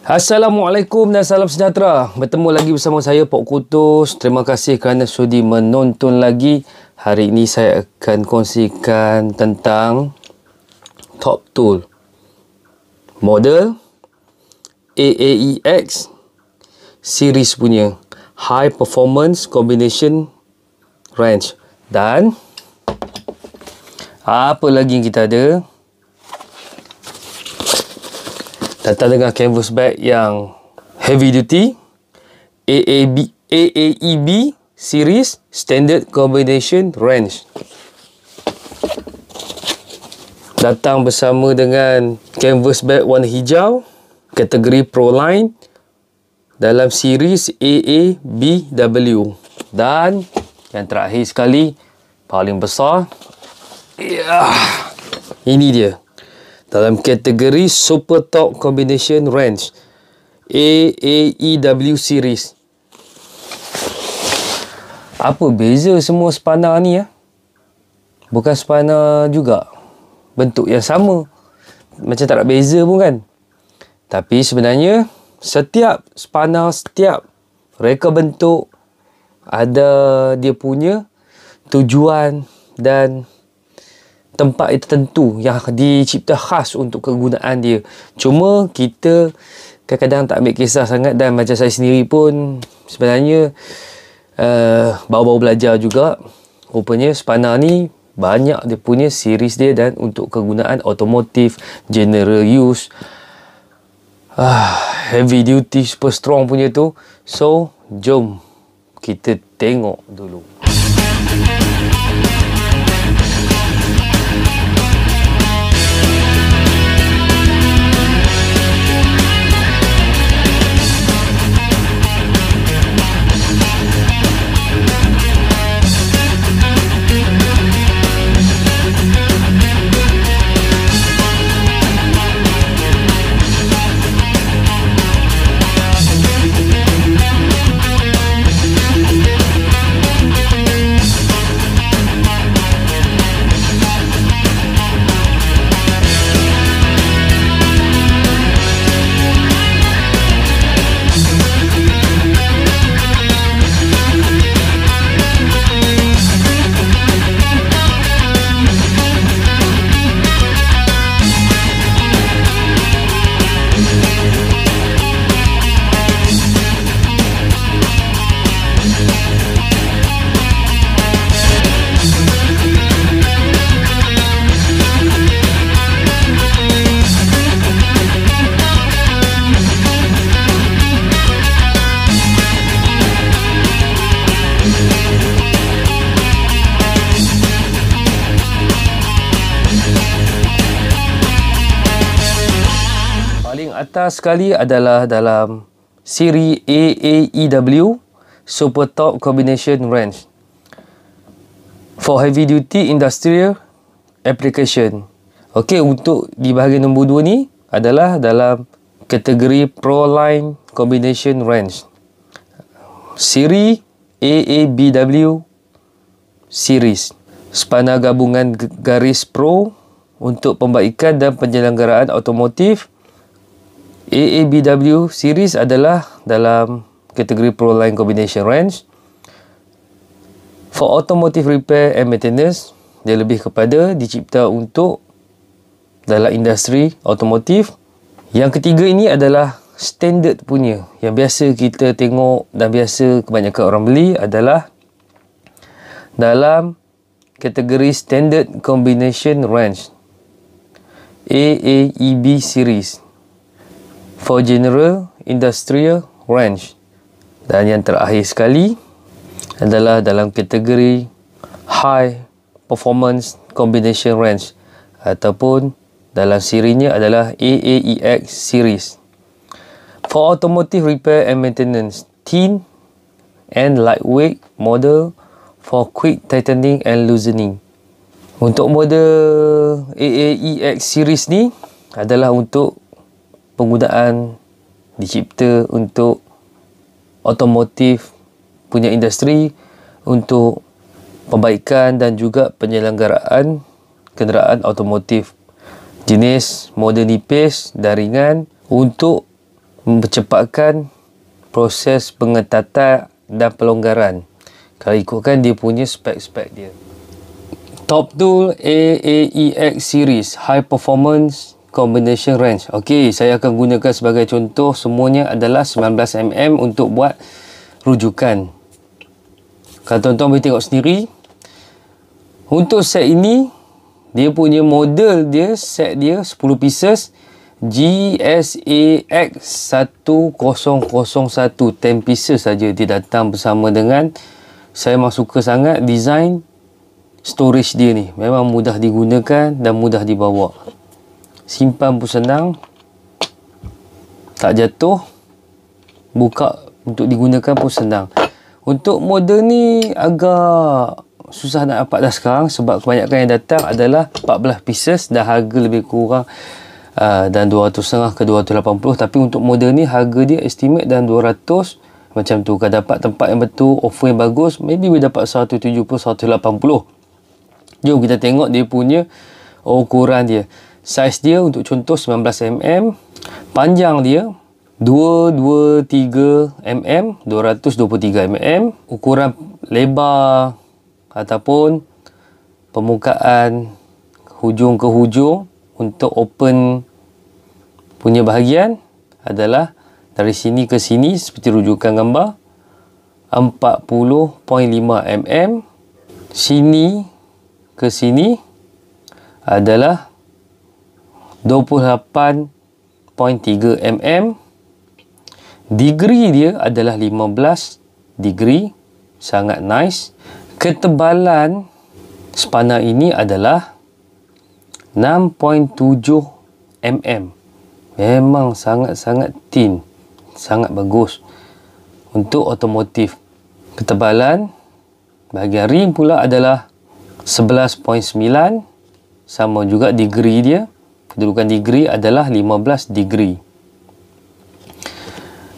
Assalamualaikum dan salam sejahtera. Bertemu lagi bersama saya Pok Kutus. Terima kasih kerana sudi menonton lagi. Hari ini saya akan kongsikan tentang Top Tool model AAEX series punya High Performance Combination Wrench. Dan apa lagi yang kita ada? Datang dengan canvas bag yang heavy duty AAEB series Standard Combination Wrench. Datang bersama dengan canvas bag warna hijau kategori Pro Line dalam series AABW. Dan yang terakhir sekali, paling besar, ini dia, dalam kategori Super Top Combination Wrench AAEW series. Apa beza semua spanner ni ya? Bukan spanner juga, bentuk yang sama, macam tak ada beza pun kan. Tapi sebenarnya setiap spanner, setiap reka bentuk ada dia punya tujuan dan tempat itu tertentu yang dicipta khas untuk kegunaan dia. Cuma kita kadang-kadang tak ambil kisah sangat, dan macam saya sendiri pun sebenarnya baru-baru belajar juga. Rupanya spanner ni banyak dia punya series dia, dan untuk kegunaan otomotif, general use, heavy duty, super strong punya tu. So jom kita tengok dulu. Atas sekali adalah dalam siri AAEW Super Top Combination Wrench for heavy duty industrial application. Okey, untuk di bahagian nombor 2 ni adalah dalam kategori Pro Line Combination Wrench siri AABW series, spanner gabungan garis pro untuk pembaikan dan penyelenggaraan otomotif. AABW series adalah dalam kategori Pro Line Combination Wrench for automotive repair and maintenance. Dia lebih kepada dicipta untuk dalam industri otomotif. Yang ketiga ini adalah standard punya, yang biasa kita tengok dan biasa kebanyakan orang beli adalah dalam kategori Standard Combination Wrench AAEB series for general industrial wrench. Dan yang terakhir sekali adalah dalam kategori High Performance Combination Wrench, ataupun dalam serinya adalah AAEX series for automotive repair and maintenance, thin and lightweight model for quick tightening and loosening. Untuk model AAEX series ni adalah untuk penggunaan dicipta untuk otomotif punya industri, untuk perbaikan dan juga penyelenggaraan kenderaan otomotif jenis model nipis dan ringan untuk mempercepatkan proses pengetatan dan pelonggaran kalau ikutkan dia punya spek-spek dia. Top Tool AAEX Series High Performance Combination Range. Okey, saya akan gunakan sebagai contoh, semuanya adalah 19mm untuk buat rujukan. Kalau tuan-tuan boleh tengok sendiri, untuk set ini dia punya model dia, set dia 10 pieces GSAX 1001, 10 pieces saja dia datang bersama dengan. Saya memang suka sangat design storage dia ni, memang mudah digunakan dan mudah dibawa, simpan pun senang, tak jatuh, buka untuk digunakan pun senang. Untuk model ni agak susah nak dapat dah sekarang sebab kebanyakan yang datang adalah 14 pieces dan harga lebih kurang dan 200.5 ke 280. Tapi untuk model ni harga dia estimate dan 200 macam tu. Kalau dapat tempat yang betul, offer yang bagus, maybe boleh dapat 170, 180. Jom kita tengok dia punya ukuran dia. Saiz dia untuk contoh 19mm, panjang dia 223mm, 223mm, ukuran lebar ataupun permukaan hujung ke hujung untuk open punya bahagian adalah dari sini ke sini seperti rujukan gambar 40.5mm, sini ke sini adalah 28.3mm, degree dia adalah 15 degree, sangat nice. Ketebalan spana ini adalah 6.7 mm. Memang sangat-sangat thin, sangat bagus untuk otomotif. Ketebalan bahagian rim pula adalah 11.9, sama juga degree dia. Kedudukan degree adalah 15 degree.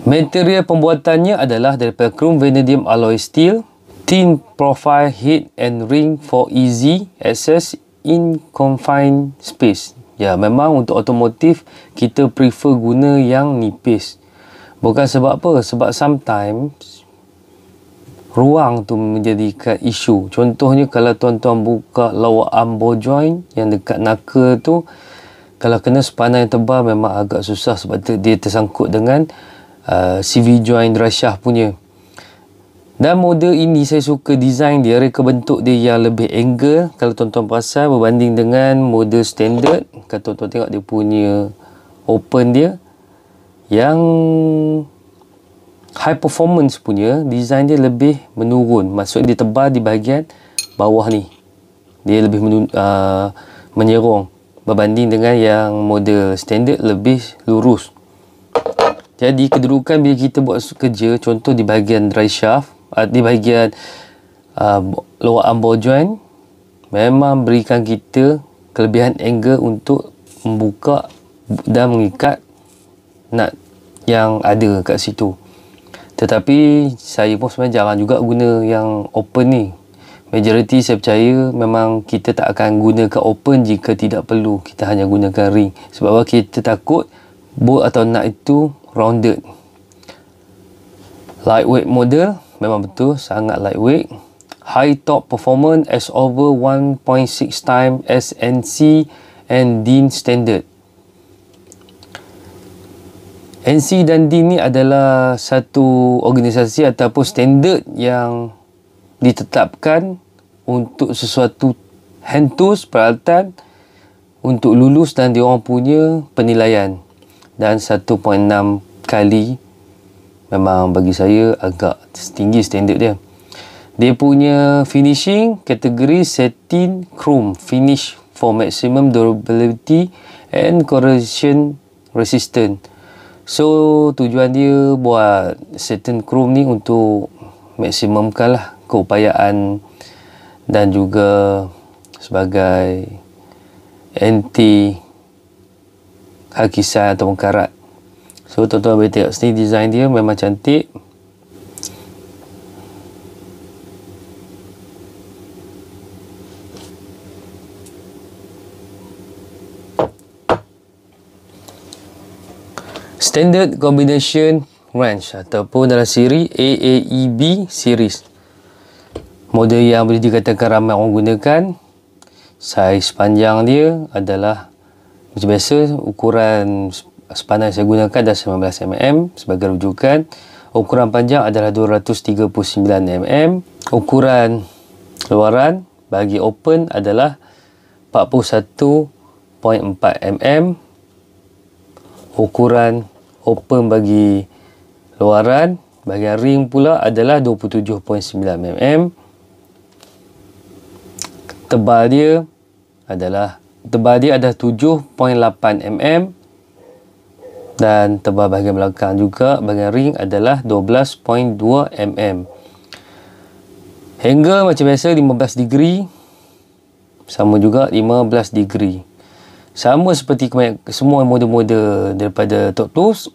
Material pembuatannya adalah daripada chrome vanadium alloy steel, thin profile head and ring for easy access in confined space. Ya, memang untuk otomotif kita prefer guna yang nipis. Bukan sebab apa? Sebab sometimes ruang tu menjadikan isu. Contohnya kalau tuan-tuan buka lower arm ball joint yang dekat knuckle tu, kalau kena spana yang tebal memang agak susah sebab dia tersangkut dengan CV joint dryshaf punya. Dan model ini saya suka design dia, reka bentuk dia yang lebih angle kalau tuan-tuan perasan berbanding dengan model standard. Kalau tuan-tuan tengok dia punya open dia yang high performance punya, design dia lebih menurun, maksudnya dia tebal di bahagian bawah ni, dia lebih menyerong berbanding dengan yang model standard lebih lurus. Jadi kedudukan bila kita buat kerja, contoh di bahagian dry shaft, di bahagian lower arm ball joint, memang berikan kita kelebihan angle untuk membuka dan mengikat nut yang ada kat situ. Tetapi saya pun sebenarnya jarang juga guna yang open ni. Majority saya percaya memang kita tak akan gunakan open jika tidak perlu. Kita hanya gunakan ring. Sebab apa? Kita takut bolt atau nut itu rounded. Lightweight model, memang betul sangat lightweight. High top performance as over 1.6 times SNC and DIN standard. NC dan DIN ni adalah satu organisasi ataupun standard yang ditetapkan untuk sesuatu hand tools, peralatan untuk lulus dan diorang punya penilaian. Dan 1.6 kali memang bagi saya agak tinggi standard dia. Dia punya finishing kategori satin chrome finish for maximum durability and corrosion resistant. So tujuan dia buat satin chrome ni untuk maksimumkan lah keupayaan dan juga sebagai anti hakisan ataupun karat. So tuan-tuan boleh tengok sini design dia memang cantik. Standard Combination Wrench ataupun dalam siri AAEB series. Model yang boleh dikatakan ramai orang gunakan. Saiz panjang dia adalah macam biasa, ukuran spanner yang saya gunakan adalah 19 mm sebagai rujukan. Ukuran panjang adalah 239 mm. Ukuran luaran bagi open adalah 41.4 mm. Ukuran open bagi luaran, bahagian ring pula adalah 27.9 mm. Tebal dia adalah 7.8 mm. Dan tebal bahagian belakang juga, bahagian ring adalah 12.2 mm. Angle macam biasa 15 degree. Sama juga 15 degree. Sama seperti semua model-model daripada Top Tools.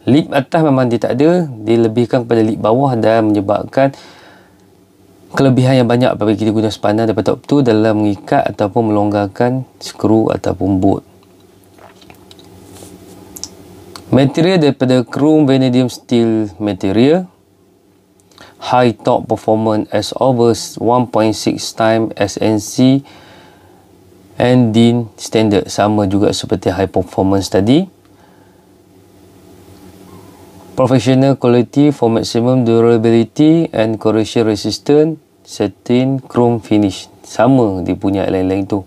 Lip atas memang dia tak ada. Dia lebihkan kepada lip bawah dan menyebabkan kelebihan yang banyak apabila kita guna spanner daripada Top Tools dalam mengikat ataupun melonggarkan skru ataupun bolt. Material daripada chrome vanadium steel material. High torque performance as over 1.6 times SNC and DIN standard. Sama juga seperti high performance tadi. Professional quality for maximum durability and corrosion resistant. Satin chrome finish. Sama dia punya lain-lain tu.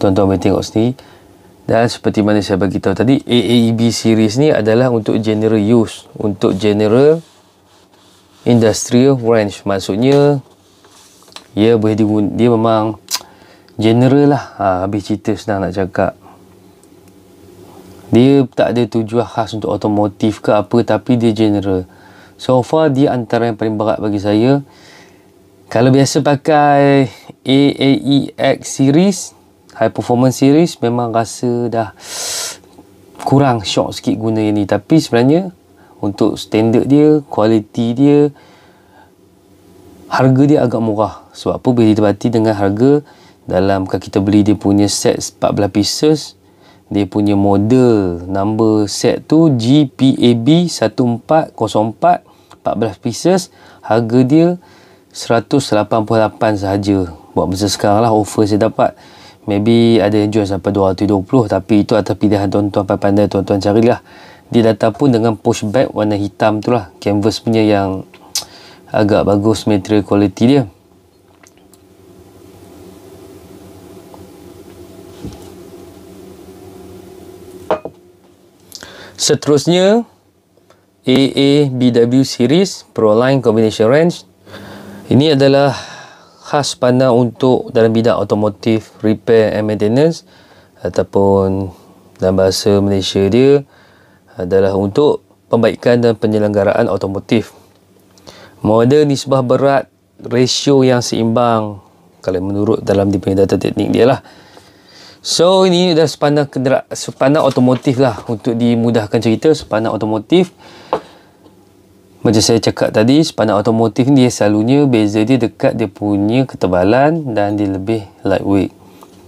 Tuan-tuan boleh tengok sini. Dan seperti mana saya bagi tahu tadi, AAEB series ni adalah untuk general use, untuk general industrial wrench. Maksudnya dia memang general lah. Habis cerita, senang nak cakap. Dia tak ada tujuan khas untuk otomotif ke apa, tapi dia general. So far dia antara yang paling berat bagi saya. Kalau biasa pakai AAEX series, high performance series, memang rasa dah kurang shock sikit guna yang ni. Tapi sebenarnya untuk standard dia, kualiti dia, harga dia agak murah. Sebab apa? Boleh ditebati dengan harga dalam, kalau kita beli dia punya set 14 pieces, dia punya model number set tu GPAB 1404, 14 pieces, harga dia 188 sahaja. Buat masa sekarang lah offer saya dapat. Maybe ada yang jual sampai 220, tapi itu atas pilihan tuan-tuan, pandai tuan-tuan carilah. Dia datang pun dengan push back warna hitam tu lah. Canvas punya yang agak bagus material quality dia. Seterusnya AABW series Proline Combination Wrench. Ini adalah khas spanner untuk dalam bidang otomotif, repair and maintenance, ataupun dalam bahasa Malaysia dia adalah untuk pembaikan dan penyelenggaraan otomotif. Model nisbah berat ratio yang seimbang kalau menurut dalam dia punya data teknik dia lah. So ini adalah spanner otomotif lah. Untuk dimudahkan cerita, spanner otomotif, macam saya cakap tadi, spanner otomotif ni dia selalunya beza dia dekat dia punya ketebalan dan dia lebih lightweight.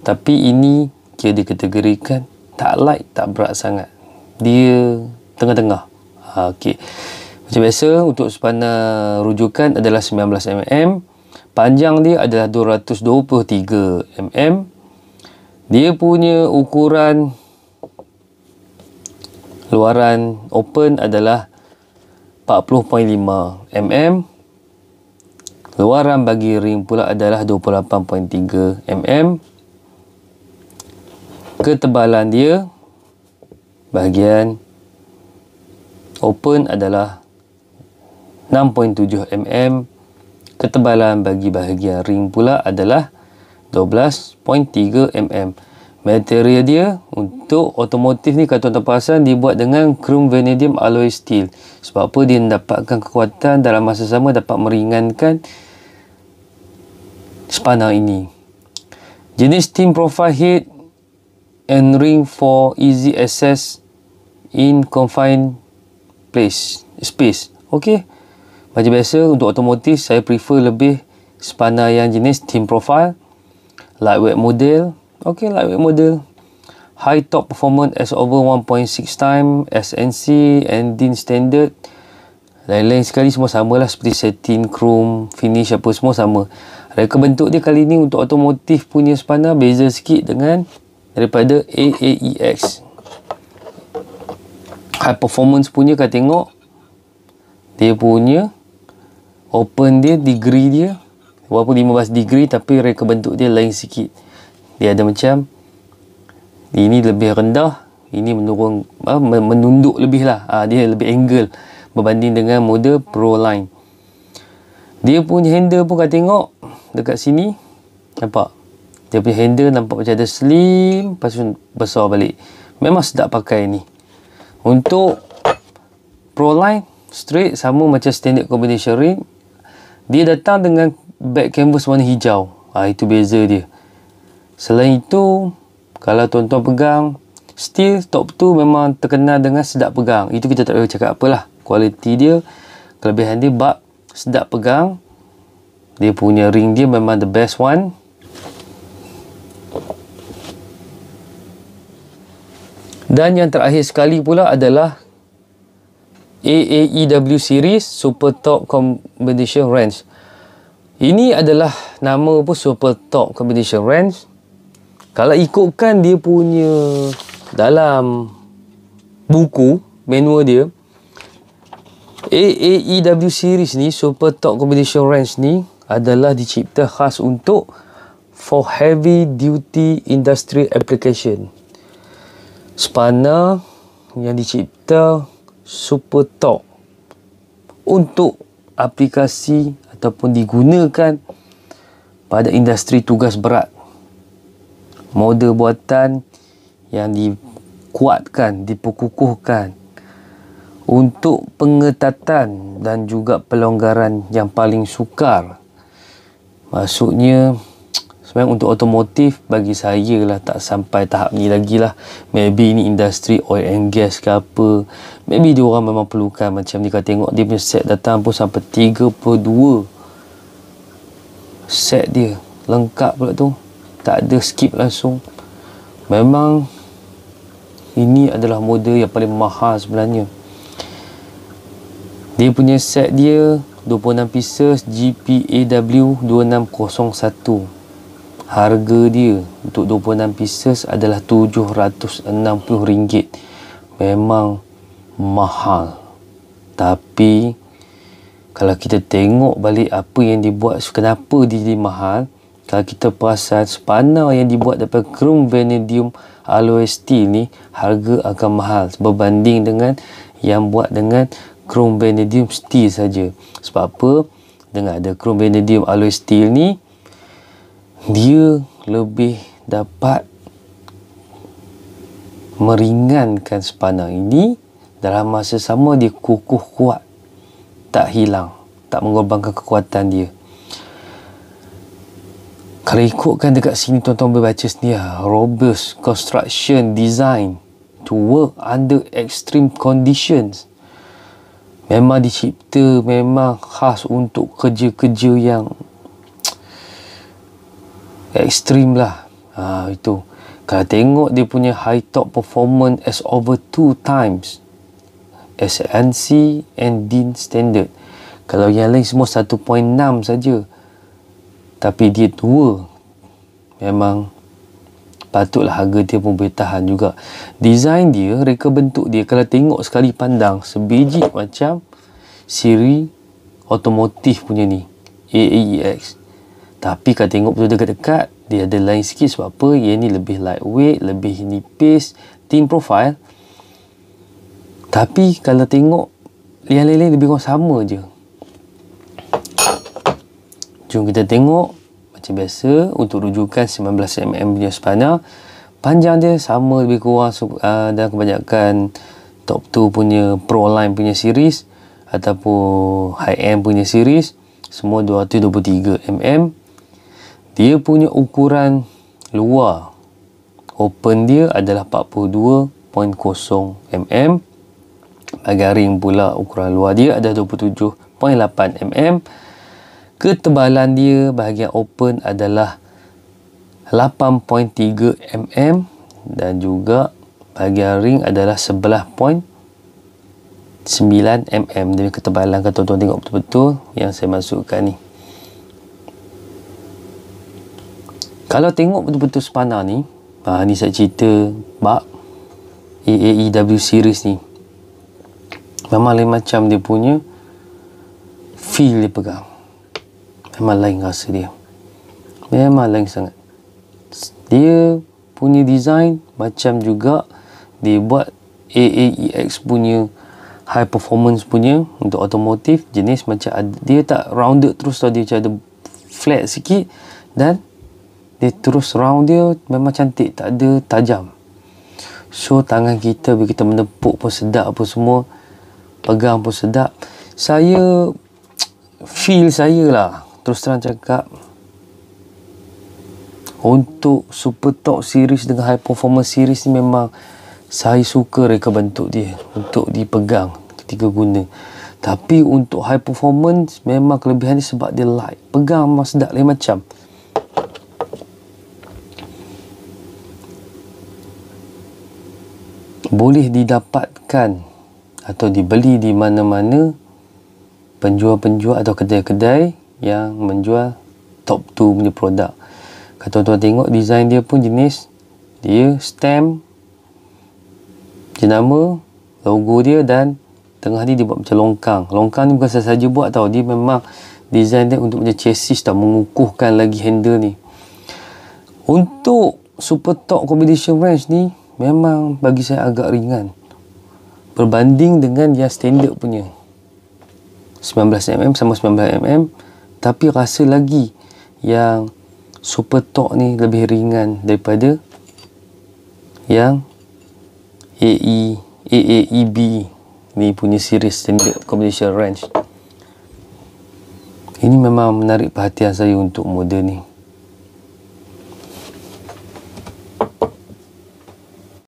Tapi ini kira dikategorikan tak light, tak berat sangat. Dia tengah-tengah. Okey. Macam biasa, untuk spanner rujukan adalah 19 mm. Panjang dia adalah 223 mm. Dia punya ukuran luaran open adalah 40.5 mm. Luaran bagi ring pula adalah 28.3 mm. Ketebalan dia bahagian open adalah 6.7 mm. Ketebalan bagi bahagian ring pula adalah 12.3 mm. Material dia untuk otomotif ni, kalau tuan-tuan perasan, dibuat dengan chrome vanadium alloy steel. Sebab apa? Dia mendapatkan kekuatan dalam masa sama, dapat meringankan spanner ini. Jenis thin profile head and ring for easy access in confined space. Okey. Macam biasa, untuk otomotif saya prefer lebih spanner yang jenis thin profile, lightweight model. Okey, lightweight model. high top performance as over 1.6 time, SNC and DIN standard. Lain-lain sekali semua sama lah, seperti satin, chrome, finish apa semua sama. Reka bentuk dia kali ni untuk otomotif punya spana beza sikit dengan daripada AAEX. High performance punya kalau tengok dia punya open dia, degree dia walaupun 15 degree, tapi reka bentuk dia lain sikit. Dia ada macam ini lebih rendah, ini menurun, menunduk lebih lah. Dia lebih angle berbanding dengan model Proline. Dia punya handle pun kalau tengok dekat sini, nampak dia punya handle nampak macam ada slim, lepas tu besar balik. Memang sedap pakai ni. Untuk Proline straight sama macam standard combination ring. Dia datang dengan back canvas warna hijau. Itu beza dia. Selain itu, kalau tuan-tuan pegang, steel top tu memang terkenal dengan sedap pegang. Itu kita tak boleh cakap apalah. Kualiti dia, kelebihan dia bab sedap pegang. Dia punya ring dia memang the best one. Dan yang terakhir sekali pula adalah AAEW series Super Top Combination Wrench. Ini adalah nama pun Super Top Combination Wrench. Kalau ikutkan dia punya dalam buku manual dia, AAEW series ni, Super Top Combination Wrench ni adalah dicipta khas untuk for heavy duty industrial application. Spana yang dicipta super top untuk aplikasi ataupun digunakan pada industri tugas berat. Model buatan yang dikuatkan, diperkukuhkan untuk pengetatan dan juga pelonggaran yang paling sukar. Maksudnya sebenarnya untuk otomotif bagi saya lah tak sampai tahap ni lagi lah. Maybe ni industri oil and gas ke apa, maybe dia orang memang perlukan macam ni. Kalau tengok dia punya set datang pun sampai 32 set dia lengkap pula tu, tak ada skip langsung. Memang ini adalah model yang paling mahal sebenarnya. Dia punya set dia 26 pieces GPAW 2601. Harga dia untuk 26 pieces adalah RM760. Memang mahal. Tapi kalau kita tengok balik apa yang dibuat, kenapa dia jadi mahal, kalau kita perasan spana yang dibuat daripada chrome vanadium alloy steel ni, harga akan mahal berbanding dengan yang buat dengan chrome vanadium steel saja. Sebab apa? Dengan ada chrome vanadium alloy steel ni, dia lebih dapat meringankan spana ini, dalam masa sama dia kukuh kuat, tak hilang, tak mengorbankan kekuatan dia. Kalau ikutkan dekat sini, tuan-tuan boleh baca sendiri, robust construction design to work under extreme conditions. Memang dicipta memang khas untuk kerja-kerja yang ekstrim lah. Itu kalau tengok dia punya high top performance as over 2 times SNC and DIN standard. Kalau yang lain semua 1.6 saja, tapi dia 2. Memang patutlah harga dia pun boleh tahan juga. Design dia, reka bentuk dia, kalau tengok sekali pandang sebiji macam siri otomotif punya ni, AAEX. Tapi kalau tengok betul dekat-dekat, dia ada lain sikit. Sebab apa? Ia ni lebih lightweight, lebih nipis, thin profile. Tapi kalau tengok yang lain-lain lebih kurang sama je. Jom kita tengok. Macam biasa, untuk rujukan 19mm punya spana, panjang dia sama lebih kurang dan kebanyakan top 2 punya Proline punya series ataupun high end punya series, semua 223mm. Dia punya ukuran luar open dia adalah 42.0mm. Bahagian ring pula ukuran luar dia adalah 27.8mm. Ketebalan dia bahagian open adalah 8.3mm dan juga bahagian ring adalah 11.9 mm. Dari ketebalan, kalau tuan-tuan tengok betul-betul yang saya masukkan ni. Kalau tengok betul-betul spana ni, ni saya cerita bab AAEW series ni, memang lain macam dia punya feel dia pegang. Memang lain rasa dia. Memang lain sangat. Dia punya design macam juga dia buat AAEX punya high performance punya untuk otomotif, jenis macam dia tak rounded terus tau, dia macam ada flat sikit dan dia terus round, dia memang cantik, tak ada tajam. So tangan kita bila kita menepuk pun sedap apa semua, pegang pun sedap. Saya feel saya lah, terus terang cakap, untuk Super Torque series dengan high performance series ni memang saya suka reka bentuk dia untuk dipegang ketika guna. Tapi untuk high performance memang kelebihan dia sebab dia light, pegang memang sedap lain macam. Boleh didapatkan atau dibeli di mana-mana penjual-penjual atau kedai-kedai yang menjual top 2 punya produk. Kalau tuan-tuan tengok design dia pun jenis dia stamp jenama, logo dia, dan tengah ni dia buat macam longkang. Longkang ni bukan sahaja buat tau, dia memang design dia untuk punya chassis tau, mengukuhkan lagi handle ni. Untuk Super Torque Combination Wrench ni memang bagi saya agak ringan berbanding dengan yang standard punya 19mm sama 19mm, tapi rasa lagi yang Super Torque ni lebih ringan daripada yang AAEB ni punya series standard combination wrench. Ini memang menarik perhatian saya untuk model ni.